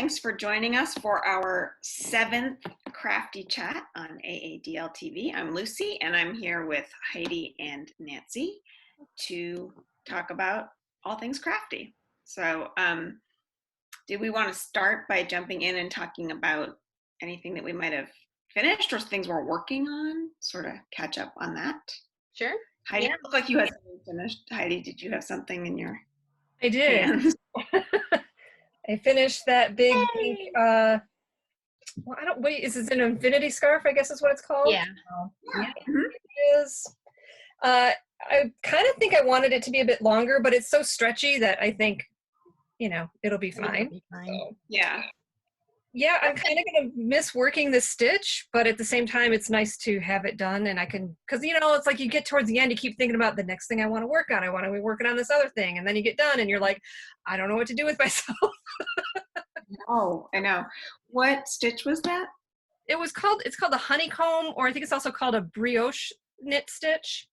thanks for joining us for our 7th Crafty Chat on AADL TV. I'm Lucy, and I'm here with Heidi and Nancy to talk about all things crafty. So did we want to start by jumping in and talking about anything that we might have finished or things we're working on, sort of catch up on that? Sure. Heidi, it looked like you had something finished. Heidi, did you have something in your I did. hands? I finished that big pink, well, I don't, wait, is it an infinity scarf, I guess is what it's called? Yeah. Yeah, it is. I kind of think I wanted it to be a bit longer, but it's so stretchy that I think, you know, it'll be fine. So, Yeah. yeah, I'm kind of going to miss working this stitch, but at the same time, it's nice to have it done, and I can, because, you know, it's like you get towards the end, you keep thinking about the next thing I want to work on. I want to be working on this other thing, and then you get done, and you're like, I don't know what to do with myself. Oh, I know. What stitch was that? It's called the Honeycomb, or I think it's also called a Brioche knit stitch.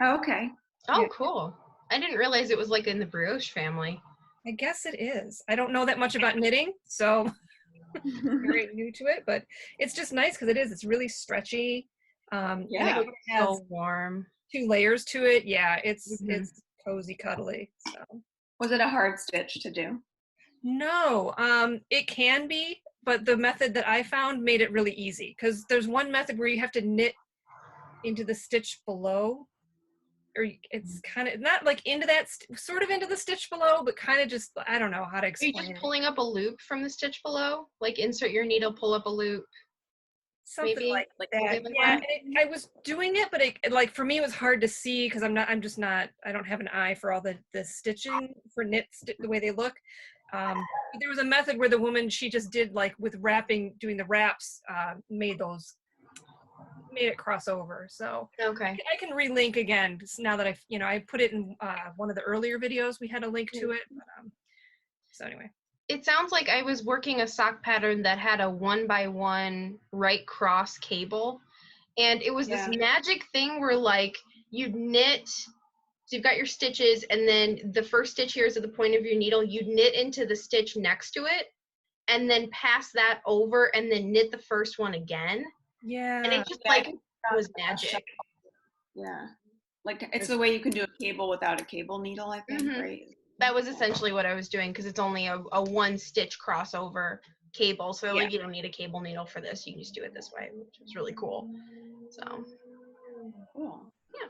Oh, okay. Oh, Yeah. cool. I didn't realize it was like in the Brioche family. I guess it is. I don't know that much about knitting, so I'm very new to it, but it's just nice because it's really stretchy. And it has so warm. 2 layers to it. Yeah, it's cozy, cuddly. So. Was it a hard stitch to do? No, it can be, but the method that I found made it really easy, because there's one method where you have to knit into the stitch below, or it's kind of not like into that sort of into the stitch below, but kind of just, I don't know how to explain. Are you just pulling up a loop from the stitch below? Like insert your needle, pull up a loop? Something maybe? like that. Yeah, I was doing it, but like for me it was hard to see because I don't have an eye for all the stitching for knits the way they look. But there was a method where the woman, she just did like with wrapping, doing the wraps, made it cross over. So okay, I can relink again now that I put it in one of the earlier videos. We had a link to it. But, so anyway. it sounds like I was working a sock pattern that had a 1x1 right cross cable, and it was this magic thing where like you'd knit. So you've got your stitches, and then the first stitch here is at the point of your needle. You'd knit into the stitch next to it, and then pass that over, and then knit the first one again. Yeah. And it just like was magic. Yeah. Like it's the way you can do a cable without a cable needle, I think, right? That was essentially what I was doing, because it's only a 1-stitch crossover cable. So like you don't need a cable needle for this. You can just do it this way, which is really cool. So Cool. yeah.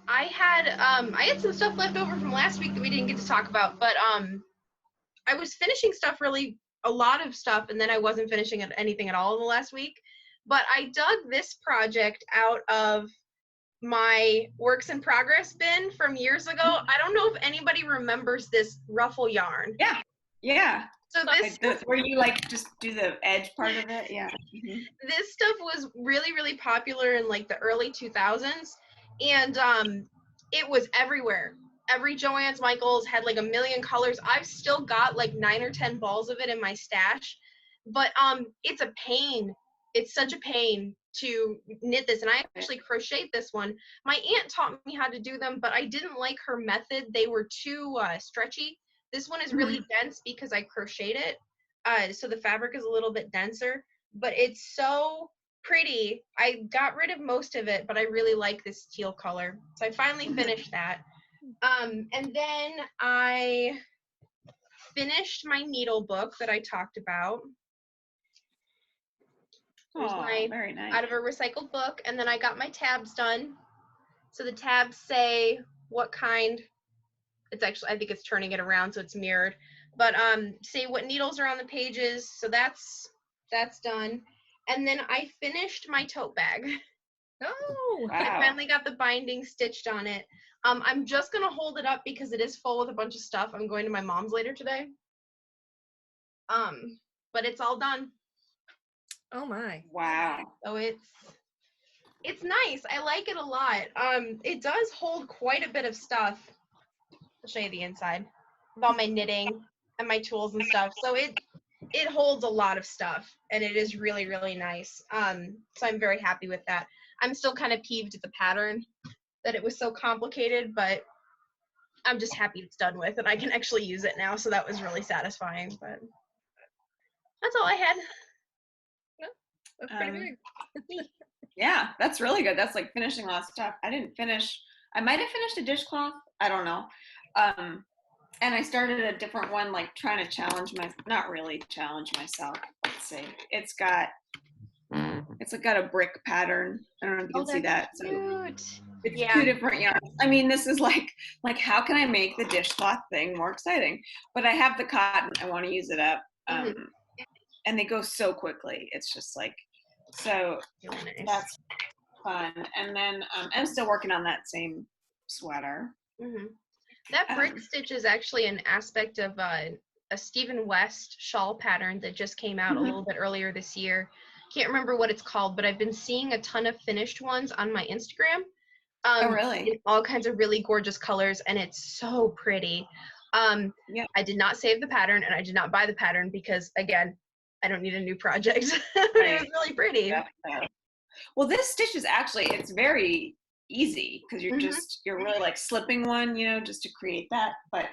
I had some stuff left over from last week that we didn't get to talk about, but I was finishing stuff, really a lot of stuff, and then I wasn't finishing anything at all in the last week. But I dug this project out of my works in progress bin from years ago. I don't know if anybody remembers this Ruffle yarn. Yeah. So this where you like just do the edge part of it. Yeah. This stuff was really, really popular in like the early 2000s. And it was everywhere. Every Joann's Michaels had like a million colors. I've still got like 9 or 10 balls of it in my stash. But it's a pain. It's such a pain to knit this. And I actually crocheted this one. My aunt taught me how to do them, but I didn't like her method. They were too stretchy. This one is really dense because I crocheted it. So the fabric is a little bit denser. But it's so pretty. I got rid of most of it, but I really like this teal color. So I finally finished that. And then I finished my needle book that I talked about. There's my very nice. out of a recycled book, and then I got my tabs done. So the tabs say what kind. It's actually, I think it's turning it around so it's mirrored. But say what needles are on the pages. So that's done. And then I finished my tote bag. Oh, wow. I finally got the binding stitched on it. I'm just going to hold it up because it is full with a bunch of stuff. I'm going to my mom's later today. But it's all done. Oh my. Wow. So it's nice. I like it a lot. It does hold quite a bit of stuff. I'll show you the inside with all my knitting and my tools and stuff. So it holds a lot of stuff, and it is really, really nice. So I'm very happy with that. I'm still kind of peeved at the pattern, that it was so complicated, but I'm just happy it's done with, and I can actually use it now. So that was really satisfying. But That's all I had. That's pretty big. Yeah, that's really good. That's like finishing a lot of stuff. I didn't finish. I might have finished a dishcloth. I don't know. And I started a different one, like trying to not really challenge myself. Let's see. It's got a brick pattern. I don't know if you can see that. Cute. So it's 2 different yarns. I mean, this is like how can I make the dishcloth thing more exciting? But I have the cotton. I want to use it up. And they go so quickly. It's just like, so Really nice. that's fun. And then I'm still working on that same sweater. That brick stitch is actually an aspect of a Stephen West shawl pattern that just came out a little bit earlier this year. Can't remember what it's called, but I've been seeing a ton of finished ones on my Instagram. Oh, really? In all kinds of really gorgeous colors, and it's so pretty. I did not save the pattern, and I did not buy the pattern because, again, I don't need a new project. It was really pretty. Yeah. Well, this stitch is actually, it's very easy because you're really like slipping one, just to create that. But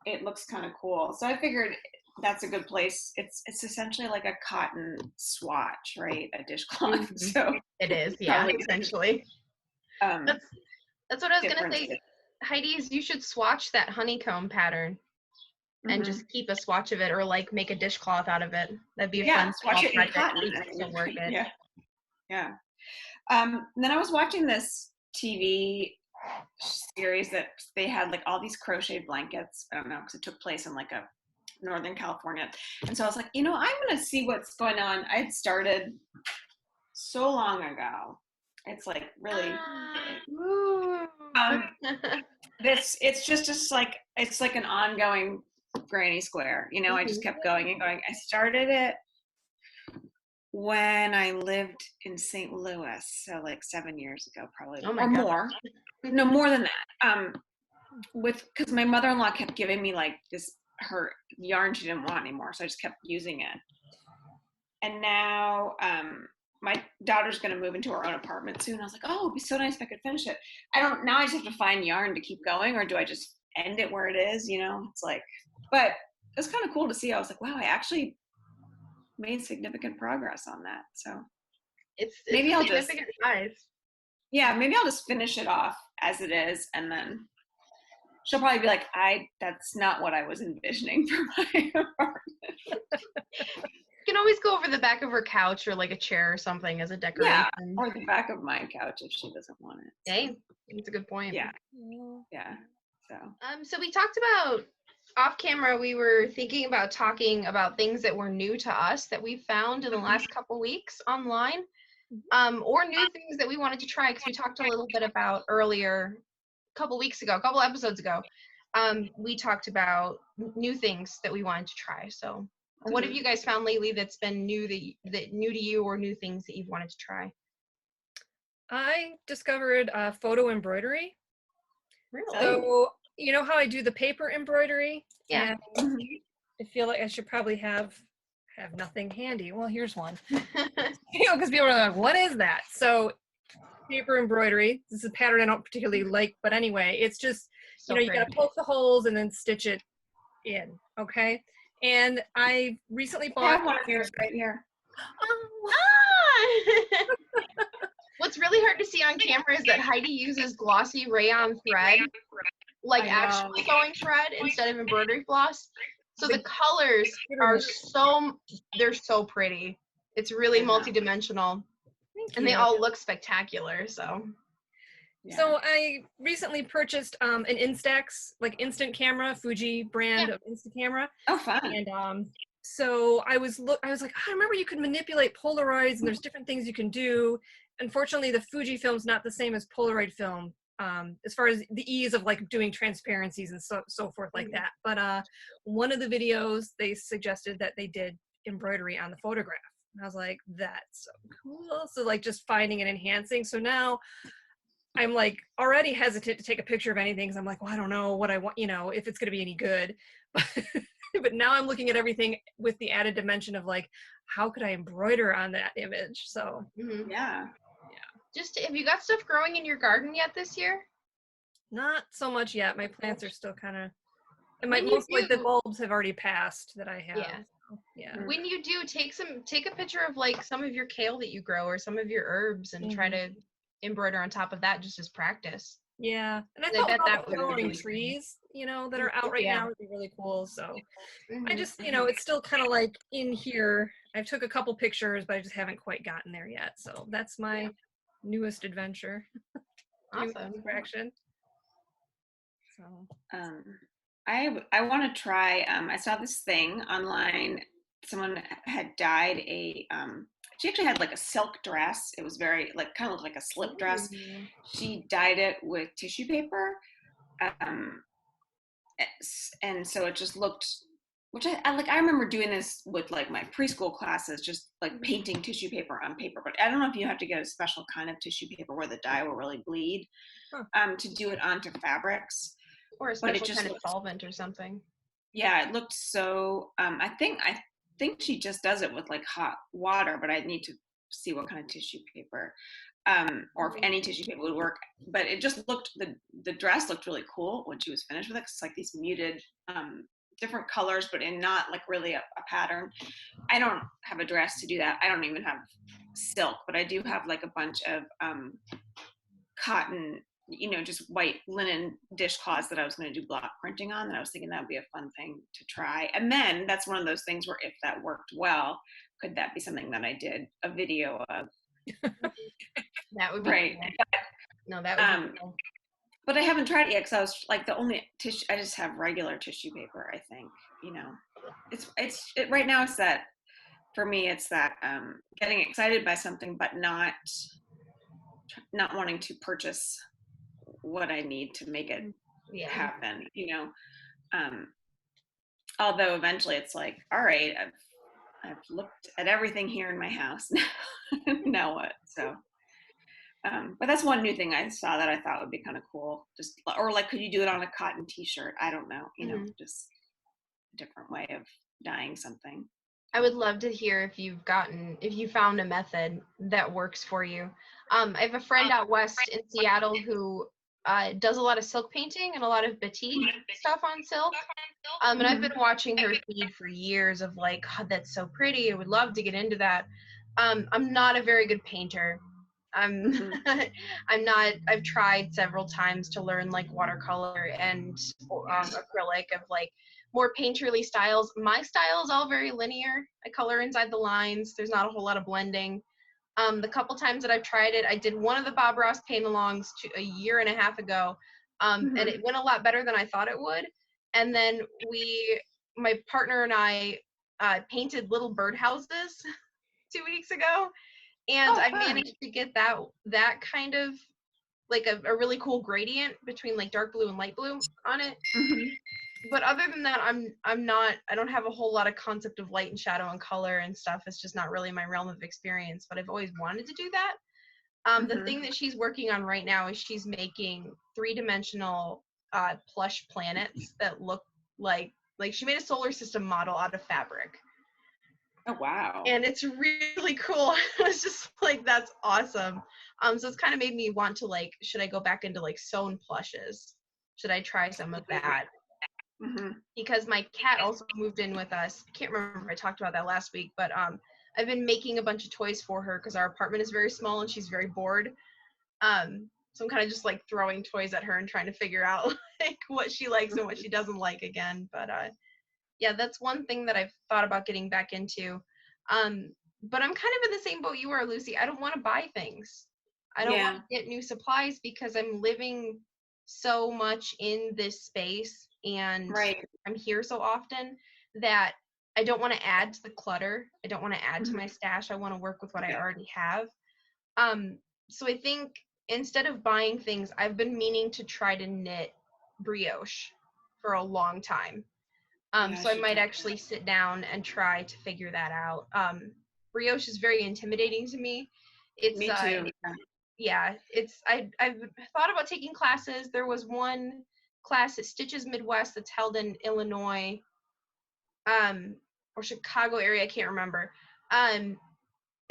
it looks kind of cool. So I figured that's a good place. It's essentially like a cotton swatch, right? A dishcloth. So it is, yeah, essentially. That's what I was gonna say, Heidi. Is you should swatch that honeycomb pattern and just keep a swatch of it, or like make a dishcloth out of it. That'd be a fun swatch it in cotton. Work it. Yeah. Then I was watching this TV series that they had like all these crocheted blankets. I don't know, because it took place in like a Northern California. And so I was like, I'm going to see what's going on. I had started so long ago. It's like really, it's like an ongoing granny square, I just kept going and going. I started it when I lived in St. Louis, so like 7 years ago, probably, or more. No, more than that. Because my mother-in-law kept giving me like her yarn she didn't want anymore, so I just kept using it. And now my daughter's going to move into her own apartment soon. I was like, oh, it'd be so nice if I could finish it. Now I just have to find yarn to keep going, or do I just end it where it is? It's like, but it's kind of cool to see. I was like, wow, I actually made significant progress on that. So maybe I'll just maybe I'll just finish it off as it is, and then she'll probably be like, that's not what I was envisioning for my apartment. You can always go over the back of her couch or like a chair or something as a decoration. Yeah, or the back of my couch if she doesn't want it. Hey, that's a good point. Yeah. So we talked about off camera. We were thinking about talking about things that were new to us that we found in the last couple weeks online, or new things that we wanted to try, because we talked a little bit about earlier, a couple episodes ago. We talked about new things that we wanted to try. So what have you guys found lately that's been new that new to you, or new things that you've wanted to try? I discovered photo embroidery. Really? So you know how I do the paper embroidery? Yeah. And I feel like I should probably have nothing handy. Well, here's one. Because people are like, what is that? So paper embroidery. This is a pattern I don't particularly like, but anyway, it's just, you gotta poke the holes and then stitch it in, okay? And I recently bought— I have one of yours right here. What's really hard to see on camera is that Heidi uses glossy rayon thread, like actual sewing thread instead of embroidery floss. So the colors are they're so pretty. It's really multi-dimensional, and they all look spectacular. So So I recently purchased an Instax, like instant camera, Fuji brand of instant camera. Oh, fun. And so I was like, I remember you could manipulate Polaroids, and there's different things you can do. Unfortunately, the Fuji film's not the same as Polaroid film, as far as the ease of like doing transparencies and so forth like that. But one of the videos, they suggested that they did embroidery on the photograph. And I was like, that's so cool. So like just finding and enhancing. So now I'm like already hesitant to take a picture of anything, because I'm like, well, I don't know what I want, if it's going to be any good. But now I'm looking at everything with the added dimension of like, how could I embroider on that image? So Just, have you got stuff growing in your garden yet this year? Not so much yet. My plants are still kind of, and most like the bulbs have already passed that I have. Yeah. Yeah. When you do, take a picture of like some of your kale that you grow or some of your herbs and try to embroider on top of that just as practice. Yeah, and I I thought bet that about would be growing really trees, that are out right now would be really cool. So I Mhm. just, it's still kind of like in here. I took a couple pictures, but I just haven't quite gotten there yet. So that's my newest adventure. Newest Awesome. attraction. So I want to try. I saw this thing online. Someone had dyed a. She actually had like a silk dress. It was very like kind of like a slip dress. She dyed it with tissue paper, and so it just looked. Which I like. I remember doing this with like my preschool classes, just like painting tissue paper on paper. But I don't know if you have to get a special kind of tissue paper where the dye will really bleed to do it onto fabrics. Or a special kind of solvent or something. Yeah, it looked so. I think she just does it with like hot water, but I need to see what kind of tissue paper, or if any tissue paper would work. But it just looked the dress looked really cool when she was finished with it. It's like these muted, different colors, but in not like really a pattern. I don't have a dress to do that. I don't even have silk, but I do have like a bunch of cotton, just white linen dishcloths that I was going to do block printing on. And I was thinking that would be a fun thing to try. And then that's one of those things where if that worked well, could that be something that I did a video of? That would be right. Cool. No, that would be cool. But I haven't tried it yet because I was like the only tissue. I just have regular tissue paper. I think it's right now. It's that for me. It's that getting excited by something, but not wanting to purchase what I need to make it happen. Although eventually it's like, all right, I've looked at everything here in my house. Now what? So. But that's one new thing I saw that I thought would be kind of cool. Just or like, could you do it on a cotton T-shirt? I don't know. Just a different way of dyeing something. I would love to hear if you found a method that works for you. I have a friend out west in Seattle who does a lot of silk painting and a lot of batik stuff on silk. And I've been watching her feed for years of like, God, that's so pretty. I would love to get into that. I'm not a very good painter. I'm not. I've tried several times to learn like watercolor and acrylic of like more painterly styles. My style is all very linear. I color inside the lines. There's not a whole lot of blending. The couple times that I've tried it, I did one of the Bob Ross paint-alongs a year and a half ago, and it went a lot better than I thought it would. And then my partner and I painted little birdhouses 2 weeks ago. And I managed to get that kind of like a really cool gradient between like dark blue and light blue on it. But other than that, I don't have a whole lot of concept of light and shadow and color and stuff. It's just not really my realm of experience, but I've always wanted to do that. The thing that she's working on right now is she's making 3-dimensional plush planets that look like she made a solar system model out of fabric. Oh, wow. And it's really cool. I was just like, that's awesome. So it's kind of made me want to like, should I go back into like sewn plushes? Should I try some of that? Because my cat also moved in with us. I can't remember if I talked about that last week, but I've been making a bunch of toys for her because our apartment is very small and she's very bored. So I'm kind of just like throwing toys at her and trying to figure out like what she likes and what she doesn't like again. But yeah, that's one thing that I've thought about getting back into. But I'm kind of in the same boat you are, Lucy. I don't want to buy things. I don't want to get new supplies because I'm living so much in this space and I'm here so often that I don't want to add to the clutter. I don't want to add to my stash. I want to work with what I already have. So I think instead of buying things, I've been meaning to try to knit brioche for a long time. So I might actually sit down and try to figure that out. Brioche is very intimidating to me. Me too. I've thought about taking classes. There was one class at Stitches Midwest that's held in Illinois, or Chicago area, I can't remember. At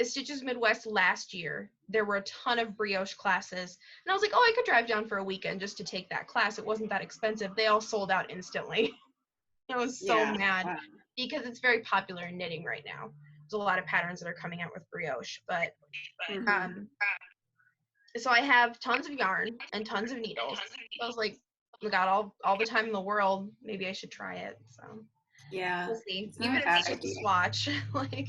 Stitches Midwest last year, there were a ton of brioche classes. And I was like, oh, I could drive down for a weekend just to take that class. It wasn't that expensive. They all sold out instantly. I was so mad. because it's very popular in knitting right now. There's a lot of patterns that are coming out with brioche, but so I have tons of yarn and tons of needles. I was like, oh my god, all the time in the world, maybe I should try it. So Yeah, we'll see. it's not Even a if bad it's just a idea. swatch, like.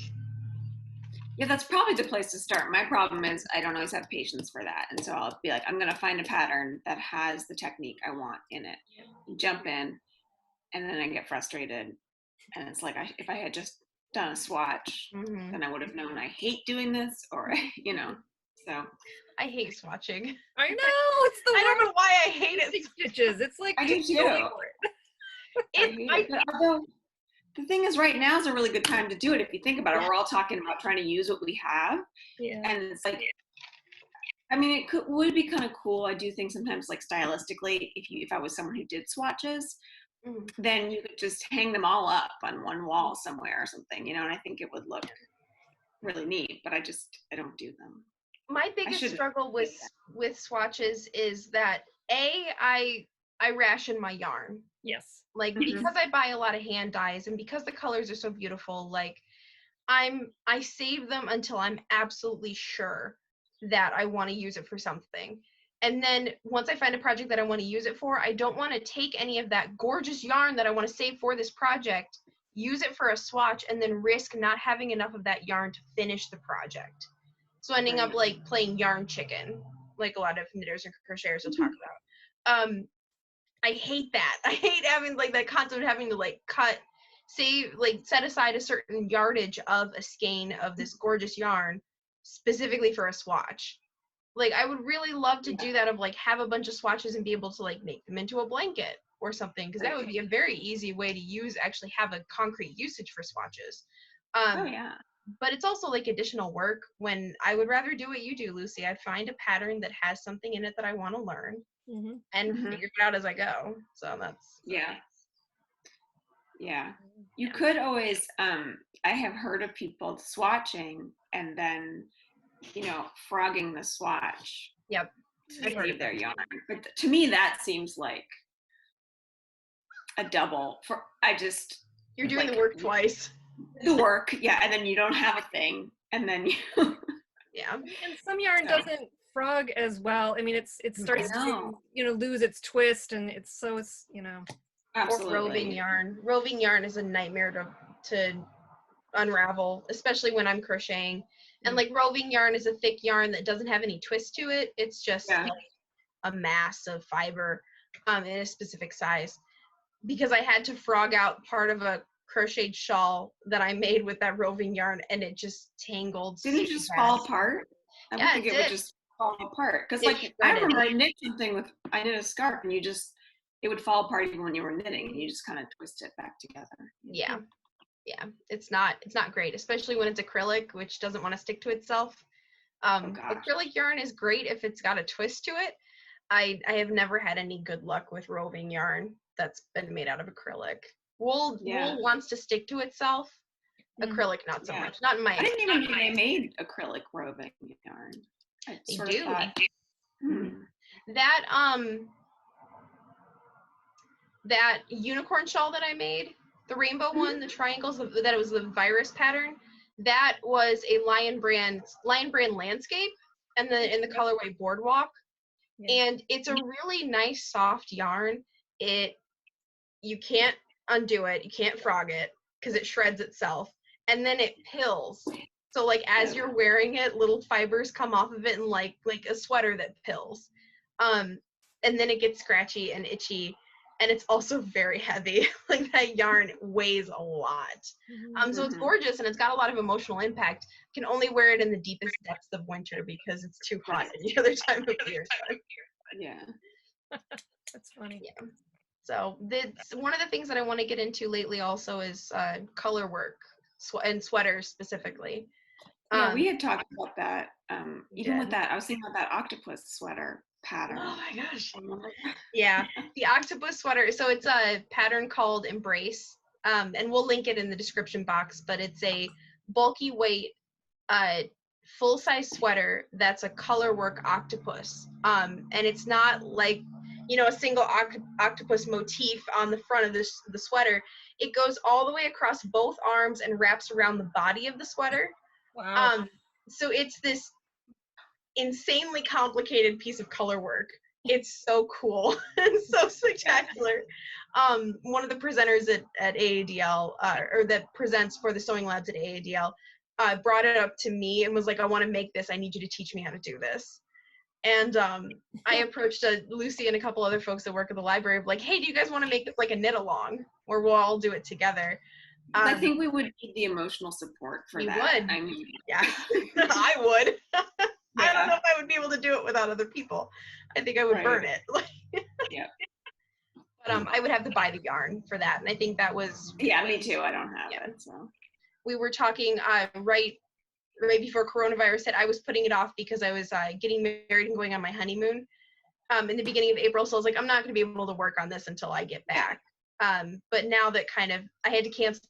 Yeah, that's probably the place to start. My problem is I don't always have patience for that. And so I'll be like, I'm going to find a pattern that has the technique I want in it. Jump in, and then I get frustrated. And it's like, if I had just done a swatch, then I would have known I hate doing this, or, you know, so. I hate swatching. I know, it's the worst. I don't know why I hate it. Stitches. It's like, I do just go too. for But although the thing is, right now is a really good time to do it. If you think about it, we're all talking about trying to use what we have. Yeah. And it's like, I mean, would be kind of cool. I do think sometimes, like stylistically, if I was someone who did swatches, then you could just hang them all up on one wall somewhere or something, you know, and I think it would look really neat, but I don't do them. My biggest struggle with swatches is that I ration my yarn. Yes. Like, because I buy a lot of hand dyes and because the colors are so beautiful, like I save them until I'm absolutely sure that I want to use it for something. And then once I find a project that I want to use it for, I don't want to take any of that gorgeous yarn that I want to save for this project, use it for a swatch, and then risk not having enough of that yarn to finish the project. So ending up like playing yarn chicken, like a lot of knitters and crocheters will talk about. I hate that. I hate having like that concept of having to like set aside a certain yardage of a skein of this gorgeous yarn specifically for a swatch. Like, I would really love to do that, of like have a bunch of swatches and be able to like make them into a blanket or something, because that would be a very easy way to actually have a concrete usage for swatches. But it's also like additional work when I would rather do what you do, Lucy. I find a pattern that has something in it that I want to learn and figure it out as I go. So that's you could always I have heard of people swatching and then, you know, frogging the swatch to save their yarn, but to me that seems like a double for you're doing the work twice. The work, and then you don't have a thing, and then you and some yarn doesn't frog as well. I mean, it starts to, you know, lose its twist, and it's you know. Absolutely. Or roving yarn. Roving yarn is a nightmare to unravel, especially when I'm crocheting. And like roving yarn is a thick yarn that doesn't have any twist to it. It's just like a mass of fiber in a specific size. Because I had to frog out part of a crocheted shawl that I made with that roving yarn, and it just tangled. Did it just fall apart? I would think it would just fall apart. Because like I remember I knit something I knit a scarf, and it would fall apart even when you were knitting, and you just kind of twist it back together. Yeah, it's not great, especially when it's acrylic, which doesn't want to stick to itself. Acrylic yarn is great if it's got a twist to it. I have never had any good luck with roving yarn that's been made out of acrylic. Wool wants to stick to itself. Acrylic not so much. Not in my. I didn't even know they made acrylic roving yarn. They do. That unicorn shawl that I made, the rainbow one, the triangles, that it was the virus pattern, that was a Lion Brand landscape, and then in the colorway Boardwalk. And it's a really nice soft yarn. You can't undo it, you can't frog it because it shreds itself, and then it pills. So like as you're wearing it, little fibers come off of it, and like a sweater that pills. And then it gets scratchy and itchy, and it's also very heavy. Like that yarn weighs a lot. So it's gorgeous, and it's got a lot of emotional impact. You can only wear it in the deepest depths of winter because it's too hot any other time of year. That's funny. So one of the things that I want to get into lately also is color work and sweaters specifically. We had talked about that. Even with that, I was thinking about that octopus sweater pattern. Oh my gosh. Yeah, the octopus sweater. So it's a pattern called Embrace, and we'll link it in the description box, but it's a bulky weight, full-size sweater that's a color work octopus. And it's not like, you know, a single octopus motif on the front of the sweater. It goes all the way across both arms and wraps around the body of the sweater. Wow. So it's this insanely complicated piece of color work. It's so cool and so spectacular. One of the presenters at AADL, or that presents for the sewing labs at AADL, brought it up to me and was like, I want to make this. I need you to teach me how to do this. And I approached Lucy and a couple other folks that work at the library of like, hey, do you guys want to make this like a knit along where we'll all do it together? I think we would need the emotional support for you that. would. I mean, Yeah, I would. I don't Yeah. know if I would be able to do it without other people. I think I would Right. burn it. Yeah. But I would have to buy the yarn for that. And I think that was. Yeah, me too. I don't have Yeah. it. So. We were talking right before coronavirus hit. I was putting it off because I was getting married and going on my honeymoon in the beginning of April. So I was like, I'm not going to be able to work on this until I get back. But now that kind of I had to cancel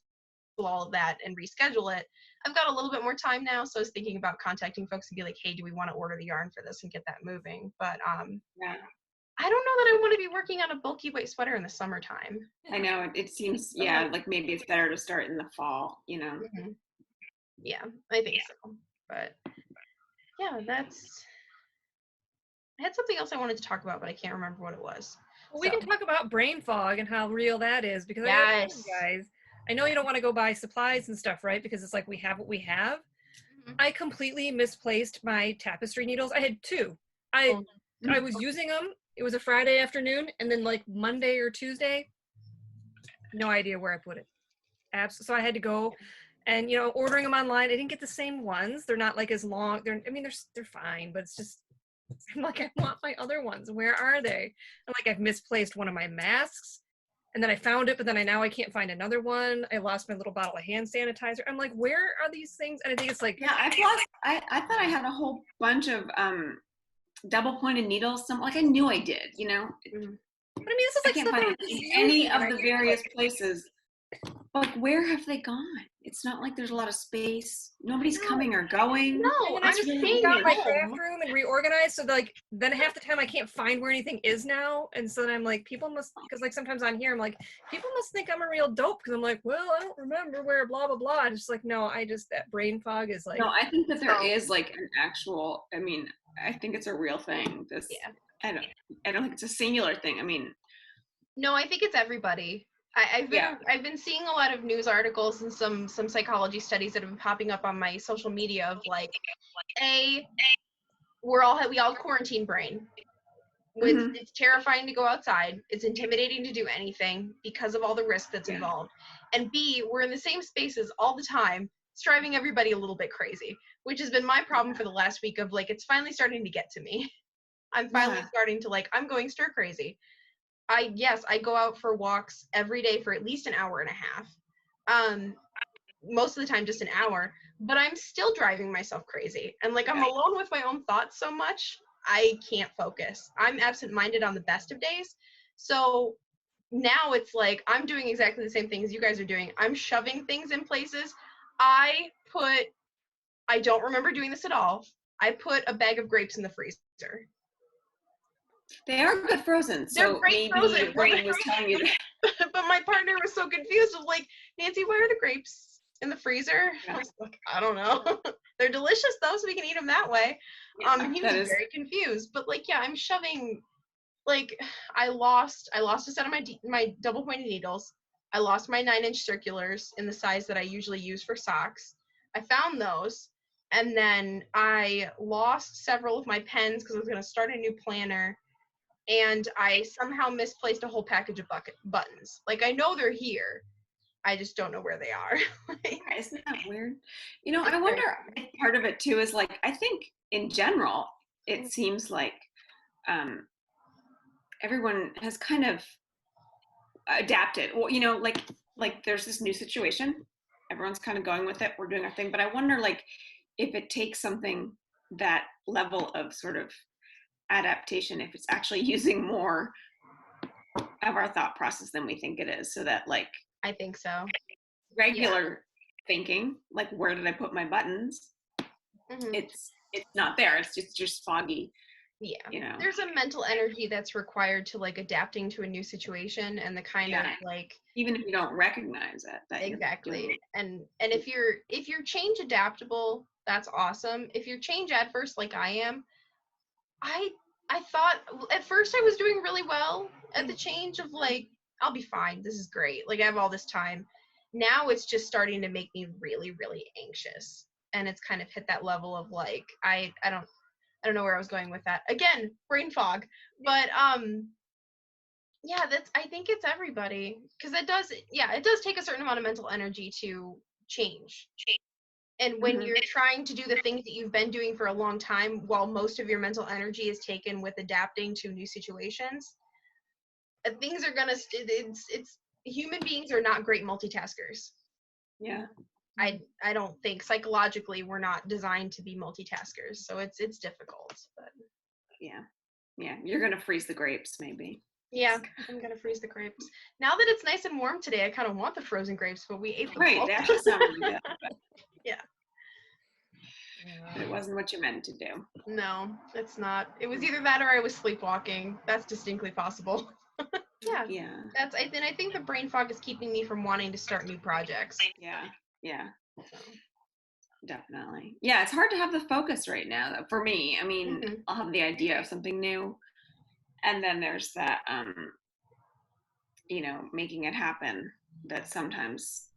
all of that and reschedule it, I've got a little bit more time now. So I was thinking about contacting folks and be like, hey, do we want to order the yarn for this and get that moving? But Yeah. I don't know that I want to be working on a bulky weight sweater in the summertime. I know it seems, yeah, like maybe it's better to start in the fall, you know. Mm-hmm. Yeah, I think so. But yeah, I had something else I wanted to talk about, but I can't remember what it was. Well, we can talk about brain fog and how real that is, because I know you guys, I know you don't want to go buy supplies and stuff, right? Because it's like we have what we have. Mm-hmm. I completely misplaced my tapestry needles. I had two. I was using them. It was a Friday afternoon, and then like Monday or Tuesday, no idea where I put it. So I had to go, and you know, ordering them online, I didn't get the same ones. They're not like as long. They're fine, but it's just, I'm like, I want my other ones. Where are they? I'm like, I've misplaced one of my masks, and then I found it, but then I can't find another one. I lost my little bottle of hand sanitizer. I'm like, where are these things? And I think it's like, yeah, I thought I had a whole bunch of double pointed needles. I knew I did, you know. But I mean, this is like I can't find them in any of the various places. Like, where have they gone? It's not like there's a lot of space. Nobody's coming or going. No, I'm just staying got at my home. bathroom and reorganized. So like, then half the time I can't find where anything is now. And so then I'm like, people must, because like sometimes on here, I'm like, people must think I'm a real dope. Because I'm like, well, I don't remember where blah, blah, blah. It's just like, no, that brain fog is like. No, I think that there is like an actual, I mean, I think it's a real thing. Yeah. I don't think it's a singular thing. I mean. No, I think it's everybody. I've been seeing a lot of news articles and some psychology studies that have been popping up on my social media of like, we all quarantine brain. It's terrifying to go outside. It's intimidating to do anything because of all the risk that's involved. And B, we're in the same spaces all the time. It's driving everybody a little bit crazy, which has been my problem for the last week of like, it's finally starting to get to me. I'm finally starting to like, I'm going stir crazy. I go out for walks every day for at least an hour and a half. Most of the time just an hour, but I'm still driving myself crazy. And like I'm alone with my own thoughts so much, I can't focus. I'm absent-minded on the best of days. So now it's like I'm doing exactly the same thing as you guys are doing. I'm shoving things in places. I don't remember doing this at all. I put a bag of grapes in the freezer. They are good frozen, so maybe your brain was telling you that. But my partner was so confused of like, Nancy, why are the grapes in the freezer? I was like, I don't know. They're delicious though, so we can eat them that way. And he was very confused. But like, yeah, I'm shoving. Like, I lost a set of my double pointed needles. I lost my 9-inch circulars in the size that I usually use for socks. I found those, and then I lost several of my pens because I was going to start a new planner. And I somehow misplaced a whole package of buttons. Like, I know they're here. I just don't know where they are. Isn't that weird? You know, I wonder if part of it too is like, I think in general, it seems like everyone has kind of adapted. Well, you know, like there's this new situation. Everyone's kind of going with it. We're doing our thing. But I wonder, like, if it takes something that level of sort of adaptation, if it's actually using more of our thought process than we think it is, so that like I think so. Regular thinking, like, where did I put my buttons? It's not there. It's just foggy. Yeah. You know? There's a mental energy that's required to like adapting to a new situation, and the kind of like, even if you don't recognize it, that exactly. you're doing it. And if you're change adaptable, that's awesome. If you're change adverse like I am, I thought at first I was doing really well at the change of like, I'll be fine. This is great. Like I have all this time. Now it's just starting to make me really, really anxious. And it's kind of hit that level of like, I don't know where I was going with that. Again, brain fog. But yeah, I think it's everybody. Because it does take a certain amount of mental energy to change. And when you're trying to do the things that you've been doing for a long time, while most of your mental energy is taken with adapting to new situations, things are gonna. It's human beings are not great multitaskers. Yeah. I don't think psychologically we're not designed to be multitaskers, so it's difficult. But yeah, you're gonna freeze the grapes maybe. yeah, I'm gonna freeze the grapes. Now that it's nice and warm today, I kind of want the frozen grapes, but we ate them Right, all. they actually sound really good. But Yeah. it wasn't what you meant to do. No, it's not. It was either that or I was sleepwalking. That's distinctly possible. Yeah. I think the brain fog is keeping me from wanting to start new projects. Yeah. Definitely. Yeah, it's hard to have the focus right now though. For me, I mean, I'll have the idea of something new, and then there's that making it happen, that sometimes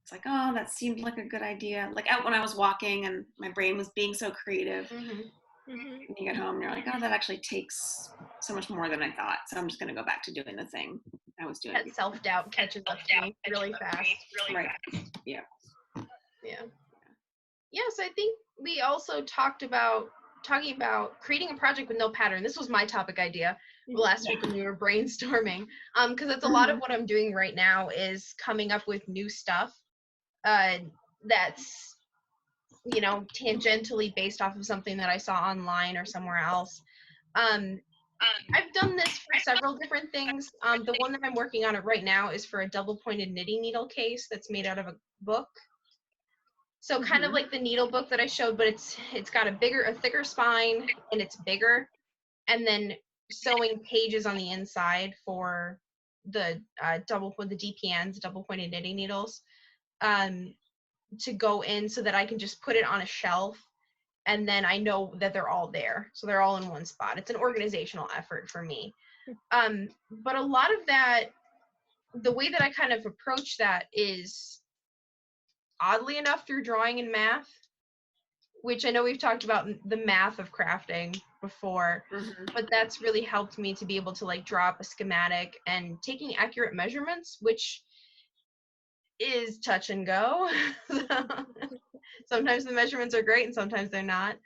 it's like, oh, that seemed like a good idea. Like out when I was walking and my brain was being so creative. When you get home, you're like, oh, that actually takes so much more than I thought. So I'm just going to go back to doing the thing I was doing. That self-doubt catches up to me really fast. Right. Yeah. Yeah, so I think we also talking about creating a project with no pattern. This was my topic idea last week when we were brainstorming. Because it's a lot of what I'm doing right now is coming up with new stuff that's tangentially based off of something that I saw online or somewhere else. I've done this for several different things. The one that I'm working on it right now is for a double-pointed knitting needle case that's made out of a book. So kind of like the needle book that I showed, but it's got a thicker spine, and it's bigger, and then sewing pages on the inside for the DPNs, double-pointed knitting needles, to go in so that I can just put it on a shelf, and then I know that they're all there. So they're all in one spot. It's an organizational effort for me. But a lot of that, the way that I kind of approach that is, oddly enough, through drawing and math, which I know we've talked about the math of crafting before, but that's really helped me to be able to like draw up a schematic and taking accurate measurements, which is touch and go. Sometimes the measurements are great and sometimes they're not.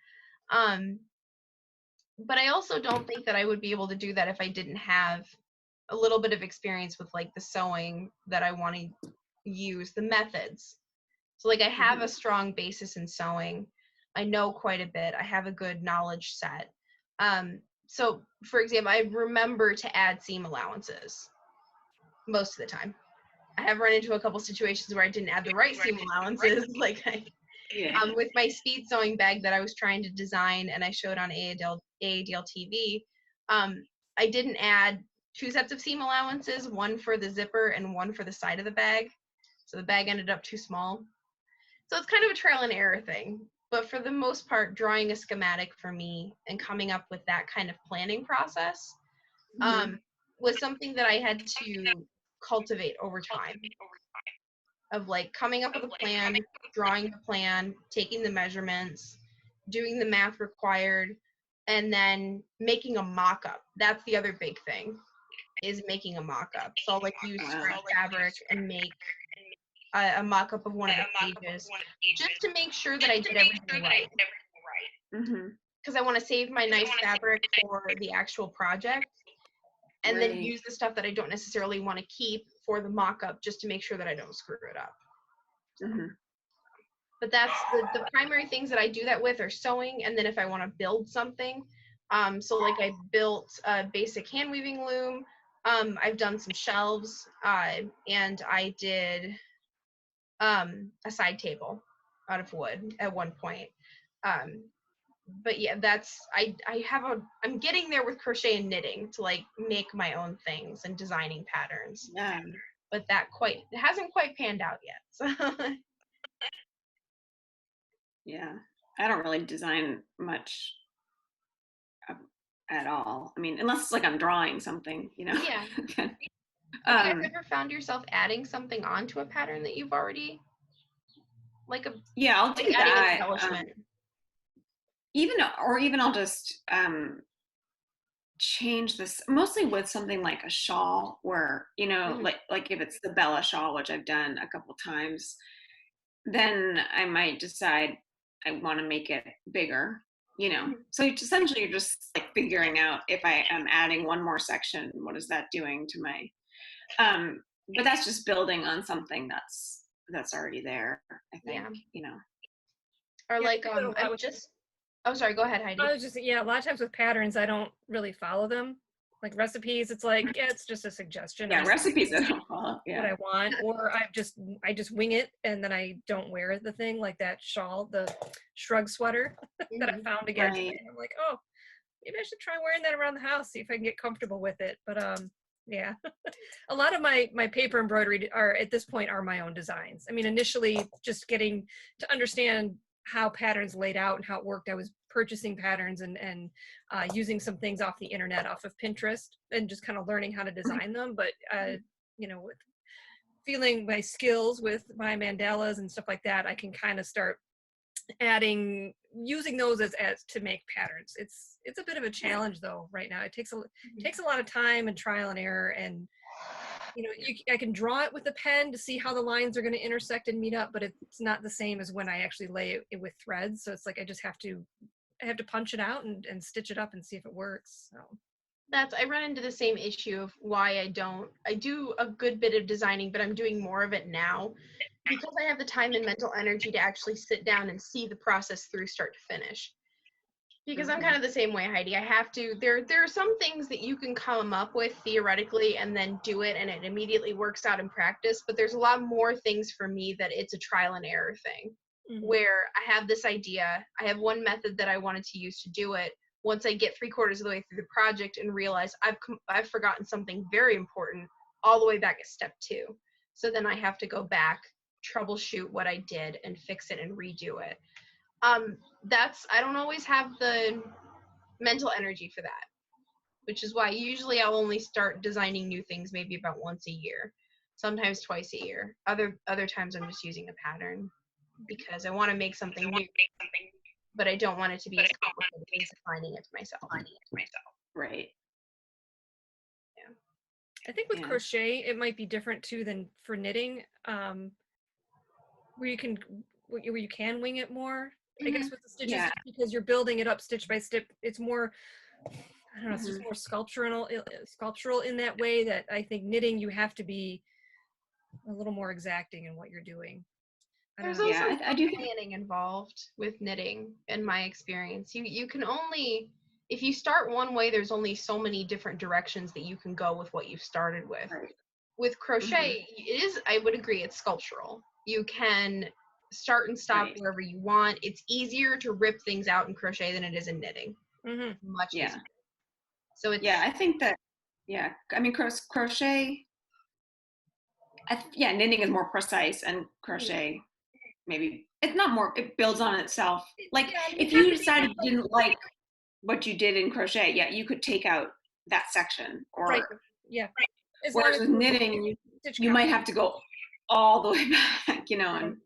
But I also don't think that I would be able to do that if I didn't have a little bit of experience with like the sewing that I want to use, the methods. So like I have a strong basis in sewing. I know quite a bit. I have a good knowledge set. So for example, I remember to add seam allowances most of the time. I have run into a couple situations where I didn't add the right seam allowances, like with my speed sewing bag that I was trying to design and I showed on AADL TV. I didn't add 2 sets of seam allowances, one for the zipper and one for the side of the bag. So the bag ended up too small. So it's kind of a trial and error thing. But for the most part, drawing a schematic for me and coming up with that kind of planning process was something that I had to cultivate over time. Of like coming up with a plan, drawing the plan, taking the measurements, doing the math required, and then making a mock-up. That's the other big thing, is making a mock-up. So I'll like use scrap fabric and make a mock-up of one of the pages, just to make sure that I did everything right. Because I want to save my nice fabric for the actual project, and then use the stuff that I don't necessarily want to keep for the mock-up, just to make sure that I don't screw it up. But that's the primary things that I do that with are sewing, and then if I want to build something, so like I built a basic hand weaving loom, I've done some shelves, and I did a side table out of wood at one point. But yeah, I'm getting there with crochet and knitting to like make my own things and designing patterns. Yeah. But it hasn't quite panned out yet. So Yeah. I don't really design much at all. I mean, unless it's like I'm drawing something, you know. yeah. Have you um, ever found yourself adding something onto a pattern that you've already yeah, I'll do like adding an that. embellishment? Even I'll just change this mostly with something like a shawl, where like if it's the Bella shawl, which I've done a couple times, then I might decide I want to make it bigger. So essentially you're just like figuring out, if I am adding one more section, what is that doing to my but that's just building on something that's already there, I think. Or Yeah, like I do that a lot oh, sorry, go ahead, Heidi. I was just, yeah, a lot of times with patterns, I don't really follow them. Like recipes, it's like, yeah, it's just a suggestion. Yeah, recipes I don't follow. Yeah. What I want, or I just wing it, and then I don't wear the thing, like that shawl, the shrug sweater that I found again today. I'm like, oh, maybe I should try wearing that around the house, see if I can get comfortable with it. But yeah, a lot of my paper embroidery are at this point are my own designs. I mean, initially just getting to understand how patterns laid out and how it worked, I was purchasing patterns and using some things off the internet, off of Pinterest, and just kind of learning how to design them. But with feeling my skills with my mandalas and stuff like that, I can kind of start using those as to make patterns. It's a bit of a challenge though right now. It takes a lot of time and trial and error, and I can draw it with a pen to see how the lines are going to intersect and meet up, but it's not the same as when I actually lay it with threads. So it's like I just have to punch it out and stitch it up and see if it works. So I run into the same issue of why I do a good bit of designing, but I'm doing more of it now because I have the time and mental energy to actually sit down and see the process through start to finish. Because I'm kind of the same way, Heidi. I have to, there are some things that you can come up with theoretically and then do it and it immediately works out in practice, but there's a lot more things for me that it's a trial and error thing, where I have this idea, I have one method that I wanted to use to do it. Once I get 3/4 of the way through the project and realize I've forgotten something very important all the way back at step 2. So then I have to go back, troubleshoot what I did and fix it and redo it. I don't always have the mental energy for that, which is why usually I'll only start designing new things maybe about once a year, sometimes twice a year. Other times I'm just using a pattern because I want to make something new, but I don't want it to be as complicated as defining it to myself. Right. Yeah. I think with crochet, it might be different too than for knitting, where you can wing it more. I guess with the stitches, because you're building it up stitch by stitch, it's more, I don't know, it's just more sculptural in that way, that I think knitting, you have to be a little more exacting in what you're doing. There's also planning involved with knitting, in my experience. You can only, if you start one way, there's only so many different directions that you can go with what you've started with. Right. With crochet, I would agree, it's sculptural. You can start and stop wherever you want. It's easier to rip things out in crochet than it is in knitting. Much easier. So it's I think that I mean crochet. Knitting is more precise, and crochet maybe it's not more. It builds on itself. Like if you decided you didn't like what you did in crochet, you could take out that section. Or whereas with knitting, you might have to go all the way back, and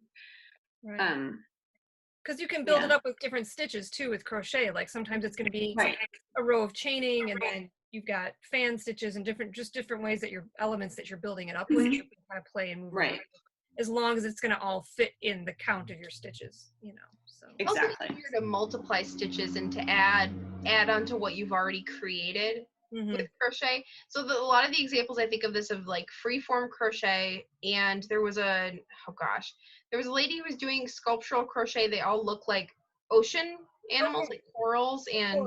because you can build it up with different stitches too with crochet. Like sometimes it's going to be a row of chaining, and then you've got fan stitches and different ways that your elements that you're building it up with, you can kind of play and move around, as long as it's going to all fit in the count of your stitches, so exactly. It's easier to multiply stitches and to add onto what you've already created with crochet. So a lot of the examples I think of this of like freeform crochet, and there was a lady who was doing sculptural crochet. They all look like ocean animals, like corals and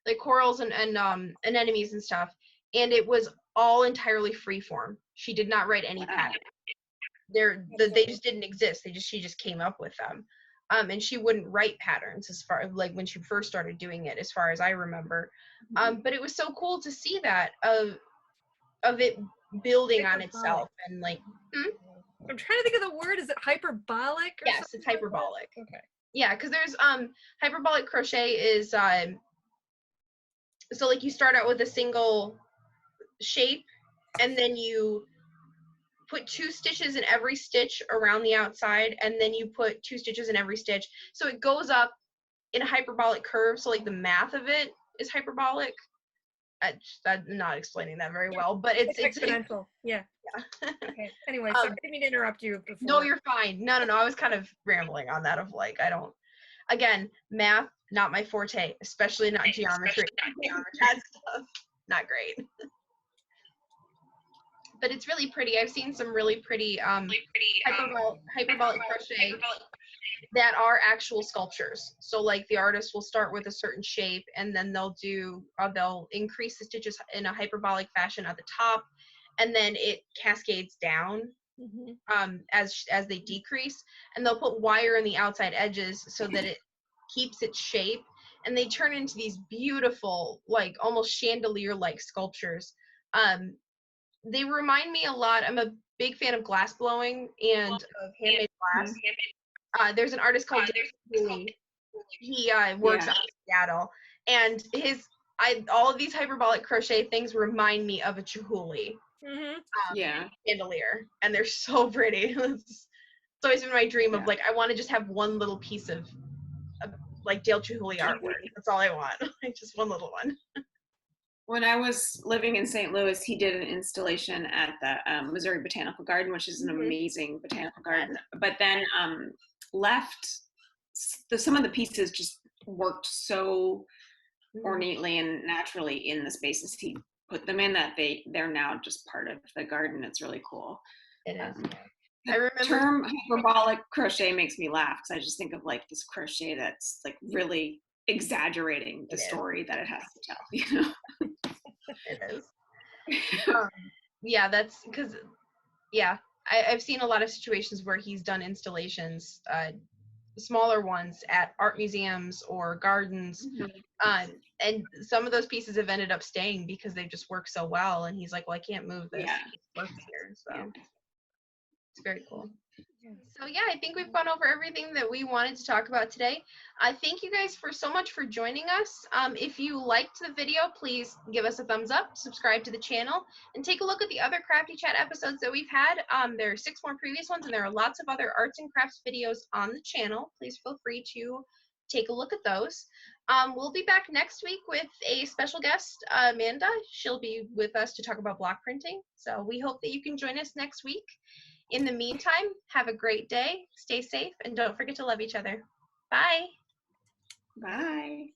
like corals and anemones and stuff. And it was all entirely freeform. She did not write any pattern. They just didn't exist. She just came up with them. And she wouldn't write patterns as far like when she first started doing it, as far as I remember. But it was so cool to see that of it building on itself and like. I'm trying to think of the word. Is it hyperbolic? Or Yes, it's hyperbolic. Okay. Yeah, because there's hyperbolic crochet is so like you start out with a single shape and then you put 2 stitches in every stitch around the outside, and then you put 2 stitches in every stitch, so it goes up in a hyperbolic curve. So like the math of it is hyperbolic. I'm not explaining that very well, but it's exponential. Yeah. Okay. Anyway, sorry, I didn't mean to interrupt you before. No, you're fine. No, I was kind of rambling on that of like, again, math, not my forte, especially not geometry. That stuff, not great. But it's really pretty. I've seen some really pretty hyperbolic crochet that are actual sculptures. So like the artist will start with a certain shape, and then they'll increase the stitches in a hyperbolic fashion at the top, and then it cascades down as they decrease, and they'll put wire in the outside edges so that it keeps its shape, and they turn into these beautiful, like almost chandelier-like sculptures. They remind me a lot. I'm a big fan of glass blowing and of handmade glass. There's an artist called Chihuly. He works out of Seattle, and all of these hyperbolic crochet things remind me of a Chihuly chandelier, and they're so pretty. It's always been my dream of like, I want to just have one little piece of like Dale Chihuly artwork. That's all I want. Like just one little one. When I was living in St. Louis, he did an installation at the Missouri Botanical Garden, which is an amazing botanical garden, but then left. Some of the pieces just worked so ornately and naturally in the spaces he put them in that they're now just part of the garden. It's really cool. It is. The I remember term hyperbolic crochet makes me laugh because I just think of like this crochet that's like really exaggerating the story that it has to tell, you know. It is. Yeah, that's because I've seen a lot of situations where he's done installations, smaller ones at art museums or gardens, and some of those pieces have ended up staying because they just work so well, and he's like, well, I can't move this. It works here. So it's very cool. So yeah, I think we've gone over everything that we wanted to talk about today. I thank you guys so much for joining us. If you liked the video, please give us a thumbs up, subscribe to the channel, and take a look at the other Crafty Chat episodes that we've had. There are 6 more previous ones, and there are lots of other arts and crafts videos on the channel. Please feel free to take a look at those. We'll be back next week with a special guest, Amanda. She'll be with us to talk about block printing. So we hope that you can join us next week. In the meantime, have a great day, stay safe, and don't forget to love each other. Bye. Bye.